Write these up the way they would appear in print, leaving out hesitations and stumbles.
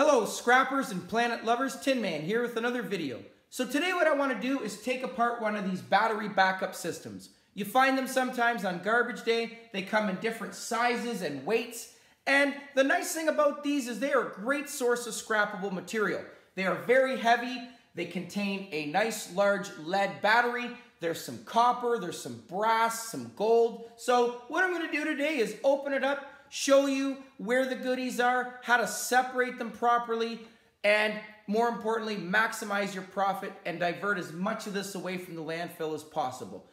Hello scrappers and planet lovers, Tin Man here with another video. So today what I want to do is take apart one of these battery backup systems. You find them sometimes on garbage day. They come in different sizes and weights. And the nice thing about these is they are a great source of scrappable material. They are very heavy. They contain a nice large lead battery. There's some copper, there's some brass, some gold. So what I'm going to do today is open it up, show you where the goodies are, how to separate them properly, and more importantly, maximize your profit and divert as much of this away from the landfill as possible.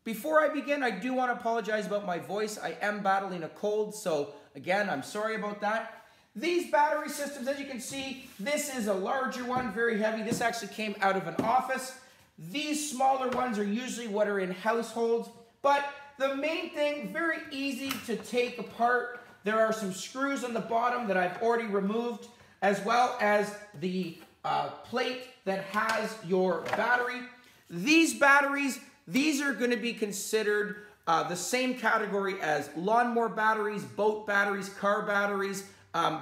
Before I begin, I do want to apologize about my voice. I am battling a cold, so again, I'm sorry about that. These battery systems, as you can see, this is a larger one, very heavy. This actually came out of an office. These smaller ones are usually what are in households, but the main thing, very easy to take apart. There are some screws on the bottom that I've already removed, as well as the plate that has your battery. These batteries, these are going to be considered the same category as lawnmower batteries, boat batteries, car batteries.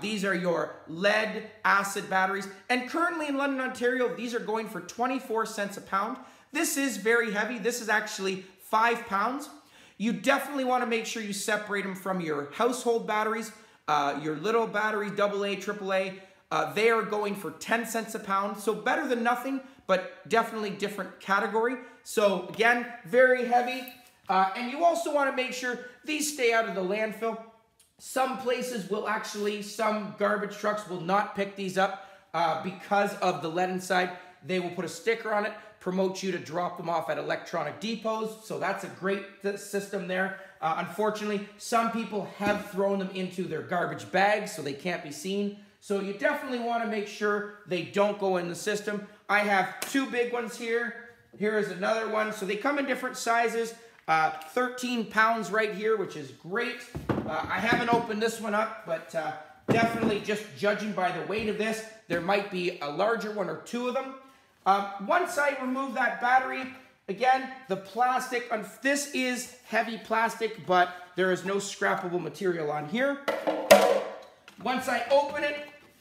These are your lead acid batteries. And currently in London, Ontario, these are going for 24 cents a pound. This is very heavy. This is actually 5 pounds. You definitely want to make sure you separate them from your household batteries, your little batteries, AA, AAA. They are going for 10 cents a pound. So better than nothing, but definitely different category. So again, very heavy. And you also want to make sure these stay out of the landfill. Some places will actually, some garbage trucks will not pick these up because of the lead inside. They will put a sticker on it, promote you to drop them off at electronic depots. So that's a great system there. Unfortunately, some people have thrown them into their garbage bags so they can't be seen. So you definitely want to make sure they don't go in the system. I have 2 big ones here. Here is another one. So they come in different sizes. 13 pounds right here, which is great. I haven't opened this one up, but definitely just judging by the weight of this, there might be a larger one or 2 of them. Once I remove that battery, again, the plastic, this is heavy plastic, but there is no scrappable material on here. Once I open it,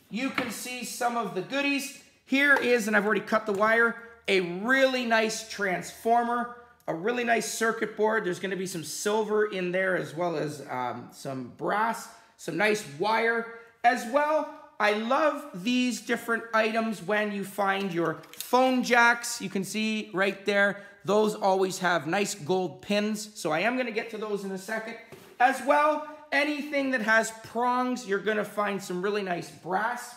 you can see some of the goodies. Here is, and I've already cut the wire, a really nice transformer. A really nice circuit board. There's going to be some silver in there as well as some brass, some nice wire as well. I love these different items when you find your phone jacks. You can see right there, those always have nice gold pins. So I am going to get to those in a second. As well, anything that has prongs, you're going to find some really nice brass.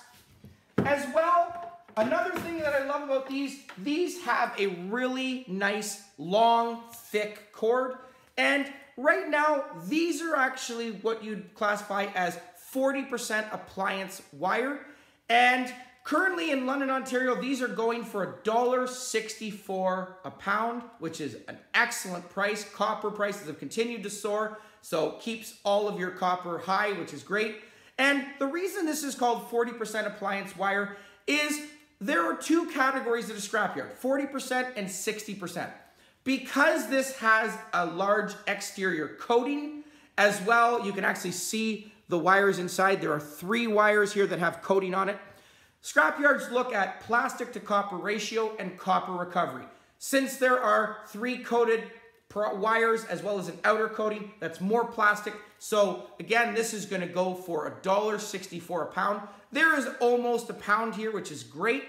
As well, another thing that I love about these have a really nice, long, thick cord. And right now, these are actually what you'd classify as 40% appliance wire. And currently in London, Ontario, these are going for $1.64 a pound, which is an excellent price. Copper prices have continued to soar, so keeps all of your copper high, which is great. And the reason this is called 40% appliance wire is there are 2 categories at a scrapyard, 40% and 60%. Because this has a large exterior coating as well, you can actually see the wires inside. There are 3 wires here that have coating on it. Scrapyards look at plastic to copper ratio and copper recovery. Since there are 3 coated wires as well as an outer coating, that's more plastic. So again, this is going to go for $1.64 a pound. There is almost a pound here, which is great.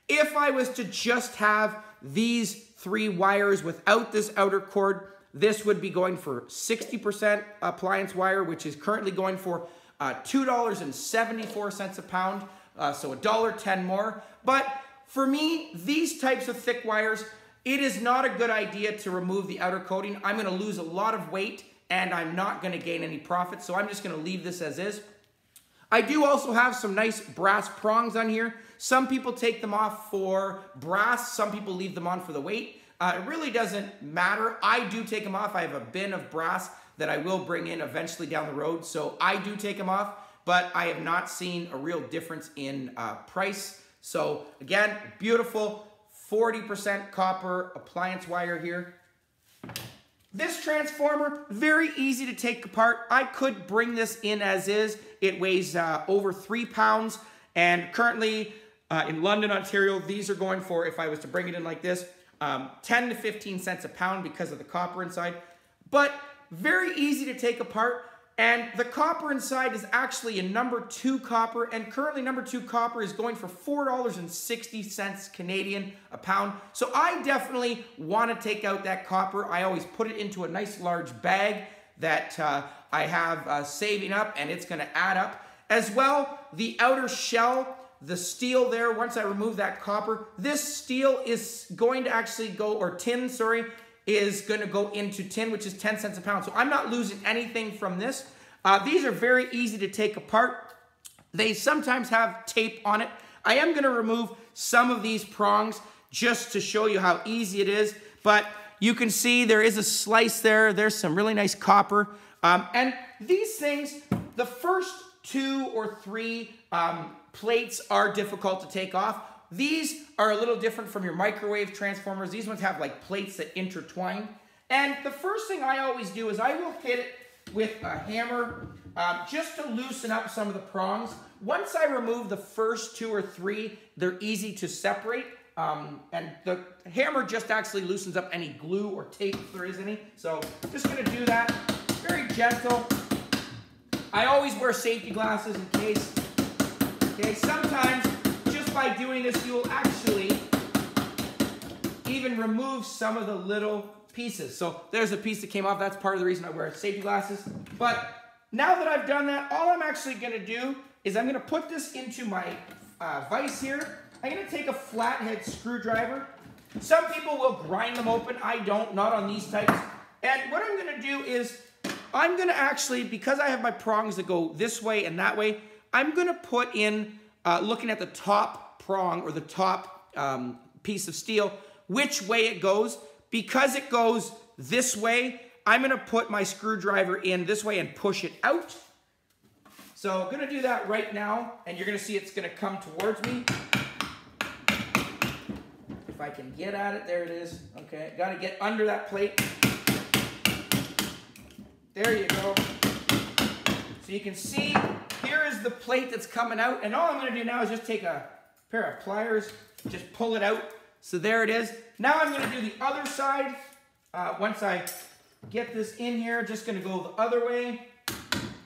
If I was to just have these 3 wires without this outer cord, this would be going for 60% appliance wire, which is currently going for $2.74 a pound, so $1.10 more. But for me, these types of thick wires, it is not a good idea to remove the outer coating. I'm going to lose a lot of weight, and I'm not going to gain any profit, so I'm just going to leave this as is. I do also have some nice brass prongs on here. Some people take them off for brass. Some people leave them on for the weight. It really doesn't matter. I do take them off. I have a bin of brass that I will bring in eventually down the road, so I do take them off, but I have not seen a real difference in price. So again, beautiful 40% copper appliance wire here. This transformer, very easy to take apart. I could bring this in as is. It weighs over 3 pounds. And currently in London, Ontario, these are going for, if I was to bring it in like this, 10 to 15 cents a pound because of the copper inside. But very easy to take apart. And the copper inside is actually a number 2 copper, and currently number 2 copper is going for $4.60 Canadian a pound. So I definitely want to take out that copper. I always put it into a nice large bag that I have saving up, and it's going to add up. As well, the outer shell, the steel there, once I remove that copper, this steel is going to actually go, or tin, sorry, is going to go into tin, which is 10 cents a pound. So I'm not losing anything from this. These are very easy to take apart. They sometimes have tape on it. I am going to remove some of these prongs just to show you how easy it is. But you can see there is a slice there. There's some really nice copper. And these things, the first 2 or 3 plates are difficult to take off. These are a little different from your microwave transformers. These ones have like plates that intertwine. And the first thing I always do is I will hit it with a hammer just to loosen up some of the prongs. Once I remove the first 2 or 3, they're easy to separate. And the hammer just actually loosens up any glue or tape if there is any. So I'm just going to do that. Very gentle. I always wear safety glasses in case. Okay, sometimes just by doing this, you will actually even remove some of the little pieces. So there's a piece that came off. That's part of the reason I wear safety glasses. But now that I've done that, all I'm actually going to do is I'm going to put this into my vise here. I'm going to take a flathead screwdriver. Some people will grind them open. I don't, not on these types. And what I'm going to do is I'm going to actually, because I have my prongs that go this way and that way, I'm going to put in, looking at the top prong or the top piece of steel, which way it goes. Because it goes this way, I'm going to put my screwdriver in this way and push it out. So I'm going to do that right now, and you're going to see it's going to come towards me. If I can get at it, there it is. Okay, got to get under that plate. There you go. So you can see, here is the plate that's coming out, and all I'm going to do now is just take a pair of pliers, just pull it out. So there it is. Now I'm going to do the other side. Once I get this in here, just going to go the other way.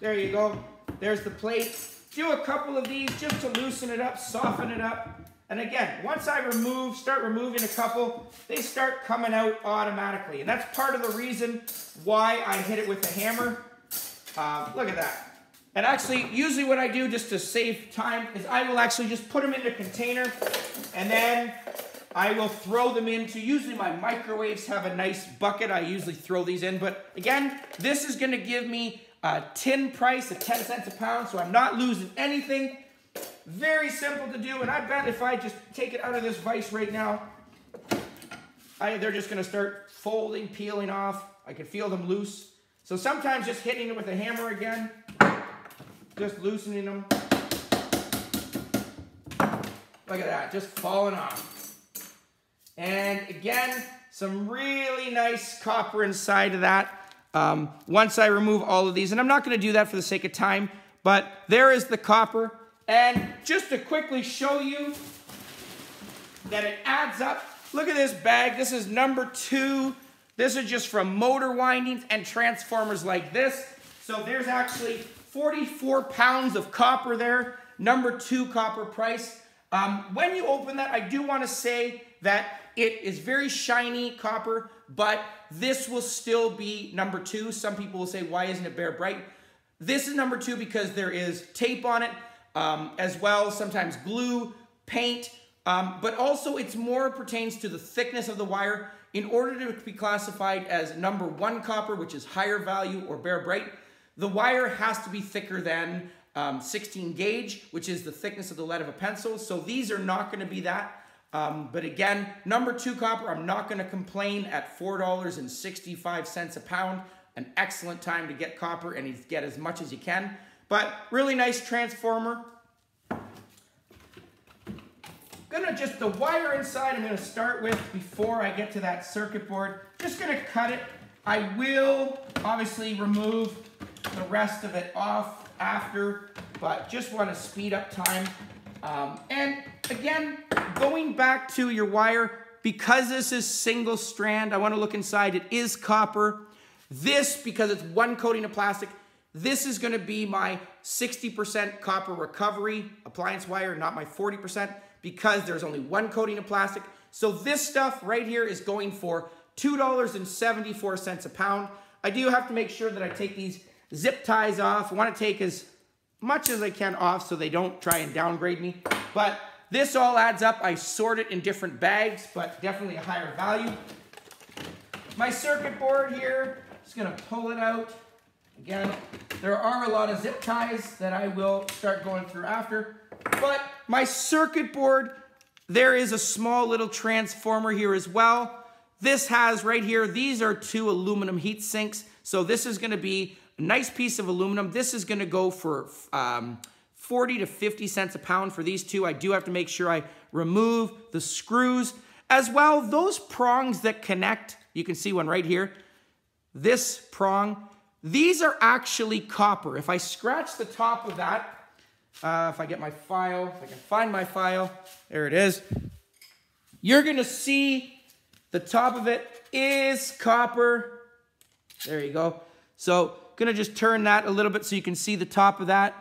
There you go. There's the plate. Do a couple of these just to loosen it up, soften it up. And again, once I start removing a couple, they start coming out automatically. And that's part of the reason why I hit it with the hammer. Look at that. And actually, usually what I do just to save time is I will actually just put them in a container, and then I will throw them into, usually my microwaves have a nice bucket. I usually throw these in. But again, this is going to give me a tin price of 10 cents a pound, so I'm not losing anything. Very simple to do, and I bet if I just take it out of this vise right now, they're just going to start folding, peeling off. I can feel them loose. So sometimes just hitting it with a hammer again, just loosening them. Look at that, just falling off. And again, some really nice copper inside of that. Once I remove all of these, and I'm not going to do that for the sake of time, but there is the copper. And just to quickly show you that it adds up, look at this bag. This is number 2. This is just from motor windings and transformers like this. So there's actually 44 pounds of copper there, number 2 copper price. When you open that, I do want to say that it is very shiny copper, but this will still be number 2. Some people will say, why isn't it bare bright? This is number 2 because there is tape on it. As well, sometimes glue, paint, but also it's more pertains to the thickness of the wire. In order to be classified as number 1 copper, which is higher value or bare bright, the wire has to be thicker than 16 gauge, which is the thickness of the lead of a pencil. So these are not going to be that. But again, number 2 copper, I'm not going to complain at $4.65 a pound. An excellent time to get copper and get as much as you can. But really nice transformer. The wire inside I'm going to start with before I get to that circuit board. Just going to cut it. I will obviously remove the rest of it off after, but just want to speed up time. And again, going back to your wire, because this is single strand, I want to look inside, it is copper. This, because it's one coating of plastic, this is going to be my 60% copper recovery appliance wire, not my 40%, because there's only one coating of plastic. So this stuff right here is going for $2.74 a pound. I do have to make sure that I take these zip ties off. I want to take as much as I can off so they don't try and downgrade me. But this all adds up. I sort it in different bags, but definitely a higher value. My circuit board here, just going to pull it out. Again, there are a lot of zip ties that I will start going through after. But my circuit board, there is a small little transformer here as well. This has right here, these are 2 aluminum heat sinks. So this is going to be a nice piece of aluminum. This is going to go for 40 to 50 cents a pound for these 2. I do have to make sure I remove the screws. As well, those prongs that connect, you can see one right here. This prong, these are actually copper. If I scratch the top of that, if I get my file, if I can find my file, there it is. You're going to see the top of it is copper. There you go. So, going to just turn that a little bit so you can see the top of that.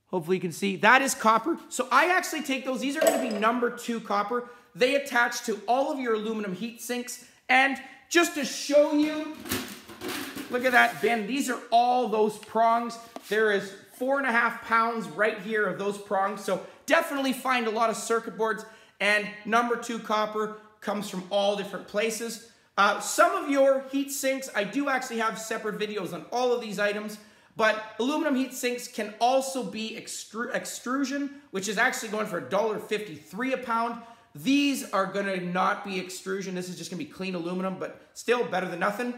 Hopefully you can see. That is copper. So I actually take those. These are going to be number 2 copper. They attach to all of your aluminum heat sinks. And just to show you, look at that bin. These are all those prongs. There is 4.5 pounds right here of those prongs. So definitely find a lot of circuit boards. And number 2 copper comes from all different places. Some of your heat sinks, I do actually have separate videos on all of these items, but aluminum heat sinks can also be extrusion, which is actually going for $1.53 a pound. These are going to not be extrusion. This is just going to be clean aluminum, but still better than nothing.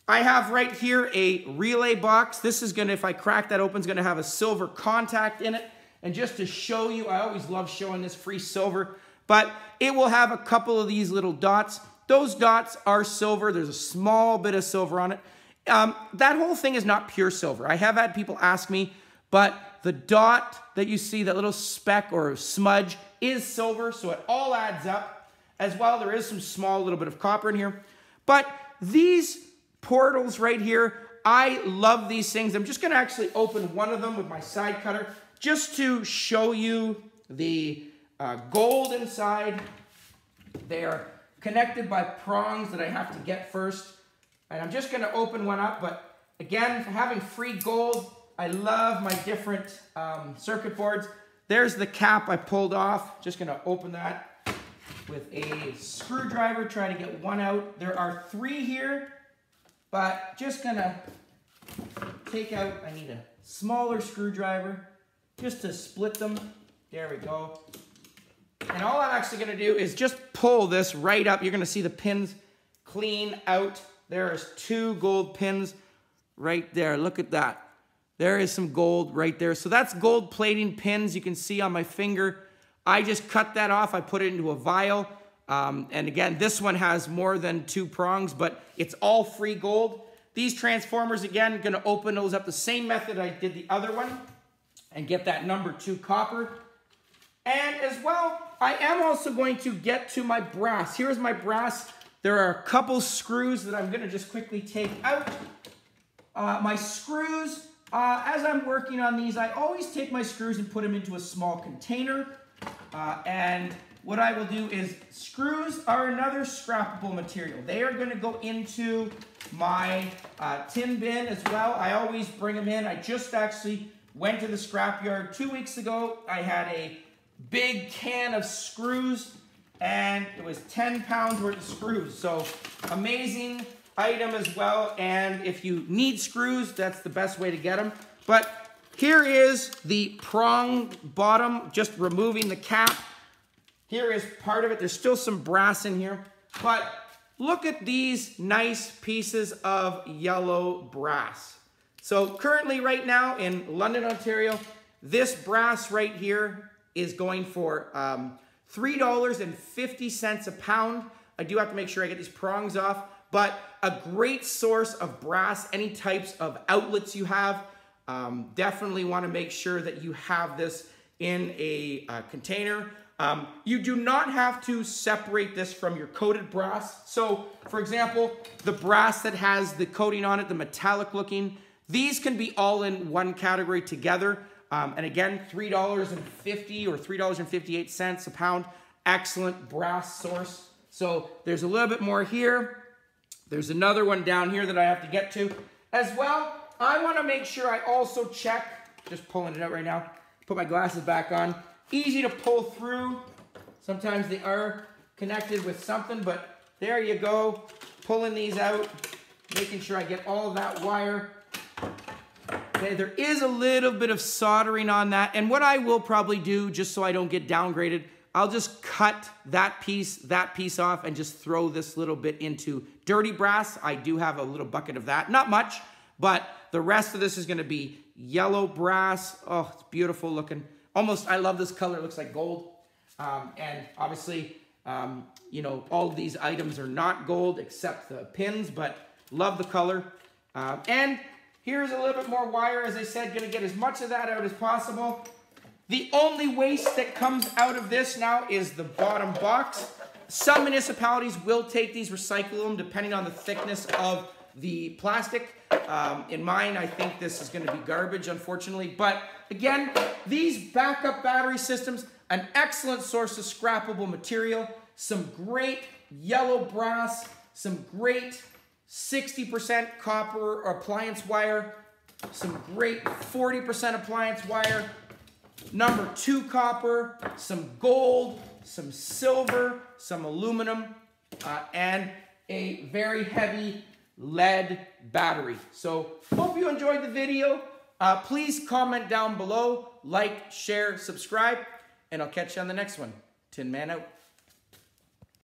I have right here a relay box. This is going to, if I crack that open, it's going to have a silver contact in it. And just to show you, I always love showing this free silver, but it will have a couple of these little dots. Those dots are silver. There's a small bit of silver on it. That whole thing is not pure silver. I have had people ask me, but the dot that you see, that little speck or smudge, is silver, so it all adds up. As well, there is some small little bit of copper in here. But these portals right here, I love these things. I'm just going to actually open one of them with my side cutter just to show you the gold inside. They are connected by prongs that I have to get first. And I'm just going to open one up. But again, for having free gold, I love my different circuit boards. There's the cap I pulled off. Just going to open that with a screwdriver, try to get one out. There are 3 here, but just going to take out, I need a smaller screwdriver just to split them. There we go. And all I'm actually going to do is just pull this right up. You're going to see the pins clean out. There's 2 gold pins right there. Look at that. There is some gold right there. So that's gold plating pins you can see on my finger. I just cut that off. I put it into a vial. And again, this one has more than 2 prongs, but it's all free gold. These transformers, again, going to open those up the same method I did the other one and get that number 2 copper. And as well, I am also going to get to my brass. Here's my brass. There are a couple screws that I'm going to just quickly take out. My screws, as I'm working on these, I always take my screws and put them into a small container. And what I will do is, screws are another scrappable material. They are going to go into my tin bin as well. I always bring them in. I just actually went to the scrapyard 2 weeks ago. I had a big can of screws, and it was 10 pounds worth of screws. So amazing item as well. And if you need screws, that's the best way to get them. But here is the prong bottom, just removing the cap. Here is part of it. There's still some brass in here, but look at these nice pieces of yellow brass. So currently right now in London, Ontario, this brass right here is going for $3.50 a pound. I do have to make sure I get these prongs off, but a great source of brass, any types of outlets you have, definitely want to make sure that you have this in a container. You do not have to separate this from your coated brass. So, for example, the brass that has the coating on it, the metallic looking, these can be all in one category together. And again, $3.50 or $3.58 a pound. Excellent brass source. So there's a little bit more here. There's another one down here that I have to get to. As well, I want to make sure I also check, just pulling it out right now, put my glasses back on. Easy to pull through. Sometimes they are connected with something, but there you go. Pulling these out, making sure I get all of that wire. Okay, there is a little bit of soldering on that, and what I will probably do, just so I don't get downgraded, I'll just cut that piece off and just throw this little bit into dirty brass. I do have a little bucket of that, not much, but the rest of this is gonna be yellow brass. Oh, it's beautiful looking. Almost, I love this color, it looks like gold. And obviously, you know, all of these items are not gold except the pins, but love the color. And here's a little bit more wire, as I said, gonna get as much of that out as possible. The only waste that comes out of this now is the bottom box. Some municipalities will take these, recycle them, depending on the thickness of the plastic. In mine, I think this is gonna be garbage, unfortunately. But again, these backup battery systems, an excellent source of scrappable material, some great yellow brass, some great 60% copper or appliance wire, some great 40% appliance wire, number 2 copper, some gold, some silver, some aluminum, and a very heavy lead battery. So hope you enjoyed the video. Please comment down below, like, share, subscribe, and I'll catch you on the next one. Tin Man out.